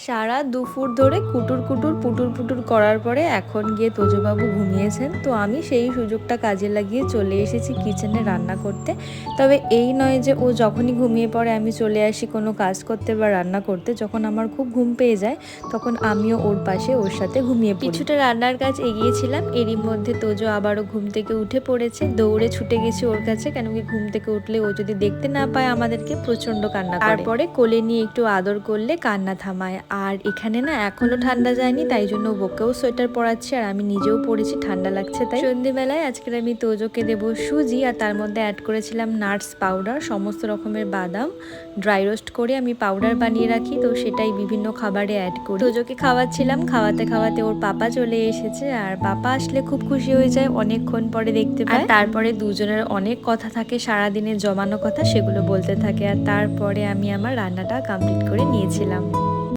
সারা দুপুর ধরে কুটুর কুটুর পুটুর পুটুর করার পরে এখন গিয়ে তোজবাবু ঘুমিয়েছেন। তো আমি সেই সুযোগটা কাজে লাগিয়ে চলে এসেছি কিচেনে রান্না করতে। তবে এই নয় যে ও যখনই ঘুমিয়ে পড়ে আমি চলে আসি কোনো কাজ করতে বা রান্না করতে। যখন আমার খুব ঘুম পেয়ে যায় তখন আমিও ওর পাশে ওর সাথে ঘুমিয়ে পড়ি। কিছুটা রান্নার কাজ এগিয়েছিলাম, এরই মধ্যে তোজো আবারও ঘুম থেকে উঠে পড়েছে। দৌড়ে ছুটে গেছি ওর কাছে, কেন কি ঘুম থেকে উঠলে ও যদি দেখতে না পায় আমাদেরকে প্রচণ্ড কান্না করে। তারপরে কোলে নিয়ে একটু আদর করলে কান্না থামায়। আর এখানে না এখনো ঠান্ডা যায়নি, তাই জন্য ওকেও সোয়েটার পরাচ্ছি আর আমি নিজেও পরেছি, ঠান্ডা লাগছে তাই। সন্ধ্যেবেলায় আজকের আমি তোজোকে দেবো সুজি, আর তার মধ্যে অ্যাড করেছিলাম নাটস পাউডার। সমস্ত রকমের বাদাম ড্রাই রোস্ট করে আমি পাউডার বানিয়ে রাখি, তো সেটাই বিভিন্ন খাবারে অ্যাড করি। তোজোকে খাওয়াচ্ছিলাম, খাওয়াতে খাওয়াতে ওর পাপা চলে এসেছে। আর পাপা আসলে খুব খুশি হয়ে যায়, অনেকক্ষণ পরে দেখতে পায়। আর তারপরে দুজনের অনেক কথা থাকে, সারাদিনের জমানো কথা, সেগুলো বলতে থাকে। আর তারপরে আমি আমার রান্নাটা কমপ্লিট করে নিয়েছিলাম।